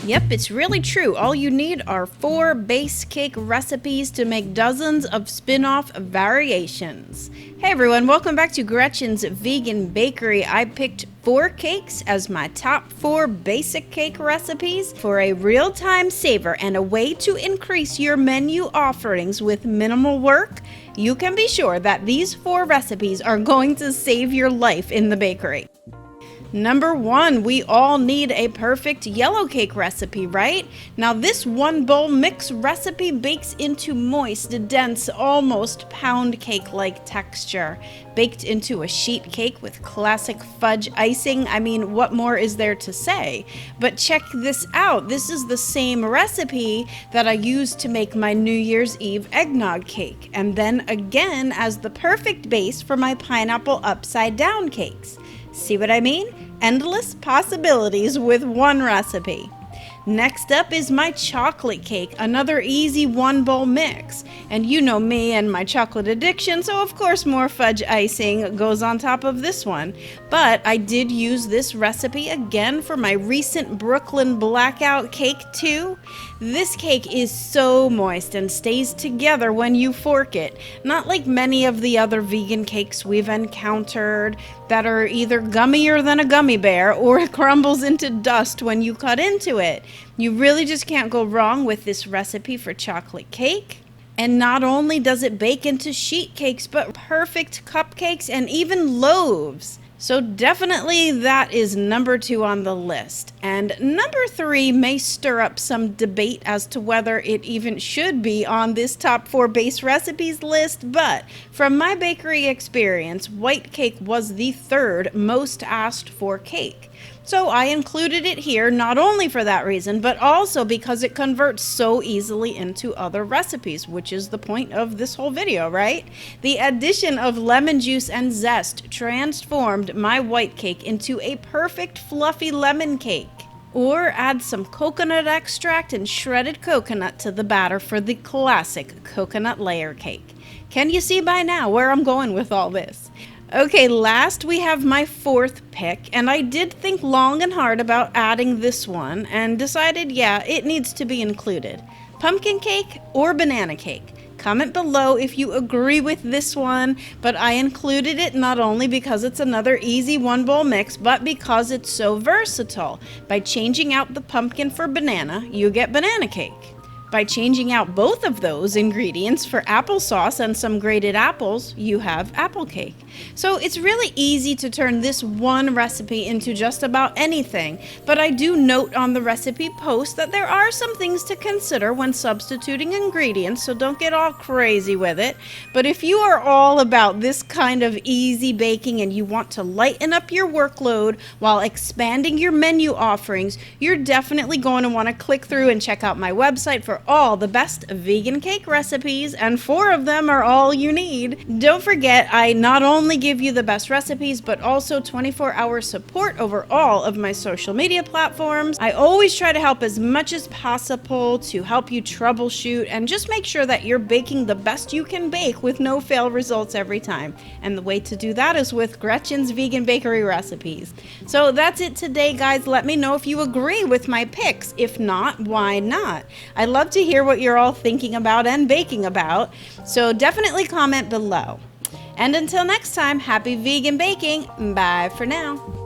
Yep, it's really true. All you need are 4 base cake recipes to make dozens of spin-off variations. Hey everyone, welcome back to Gretchen's Vegan Bakery. I picked 4 cakes as my top 4 basic cake recipes for a real-time saver and a way to increase your menu offerings with minimal work. You can be sure that these 4 recipes are going to save your life in the bakery. Number 1, we all need a perfect yellow cake recipe, right? Now this 1 bowl mix recipe bakes into moist, dense, almost pound cake-like texture. Baked into a sheet cake with classic fudge icing. I mean, what more is there to say? But check this out. This is the same recipe that I used to make my New Year's Eve eggnog cake, and then again as the perfect base for my pineapple upside down cakes. See what I mean? Endless possibilities with one recipe. Next up is my chocolate cake, another easy 1 bowl mix. And you know me and my chocolate addiction, so of course more fudge icing goes on top of this one. But I did use this recipe again for my recent Brooklyn blackout cake too. This cake is so moist and stays together when you fork it, not like many of the other vegan cakes we've encountered that are either gummier than a gummy bear or crumbles into dust when you cut into it. You really just can't go wrong with this recipe for chocolate cake. And not only does it bake into sheet cakes, but perfect cupcakes and even loaves. So definitely that is number 2 on the list. And number 3 may stir up some debate as to whether it even should be on this top 4 base recipes list, but from my bakery experience, white cake was the 3rd most asked for cake. So I included it here not only for that reason, but also because it converts so easily into other recipes, which is the point of this whole video, right? The addition of lemon juice and zest transformed my white cake into a perfect fluffy lemon cake. Or add some coconut extract and shredded coconut to the batter for the classic coconut layer cake. Can you see by now where I'm going with all this? Okay, last we have my 4th pick, and I did think long and hard about adding this one and decided, yeah, it needs to be included. Pumpkin cake or banana cake? Comment below if you agree with this one, but I included it not only because it's another easy 1 bowl mix, but because it's so versatile. By changing out the pumpkin for banana, you get banana cake. By changing out both of those ingredients for applesauce and some grated apples, you have apple cake. So it's really easy to turn this one recipe into just about anything, but I do note on the recipe post that there are some things to consider when substituting ingredients, so don't get all crazy with it. But if you are all about this kind of easy baking and you want to lighten up your workload while expanding your menu offerings, you're definitely going to want to click through and check out my website for all the best vegan cake recipes, and 4 of them are all you need. Don't forget, I not only give you the best recipes, but also 24-hour support over all of my social media platforms. I always try to help as much as possible to help you troubleshoot and just make sure that you're baking the best you can bake with no fail results every time. And the way to do that is with Gretchen's Vegan Bakery recipes. So that's it today, guys. Let me know if you agree with my picks. If not, why not? I love to hear what you're all thinking about and baking about, so definitely comment below. And until next time, happy vegan baking. Bye for now.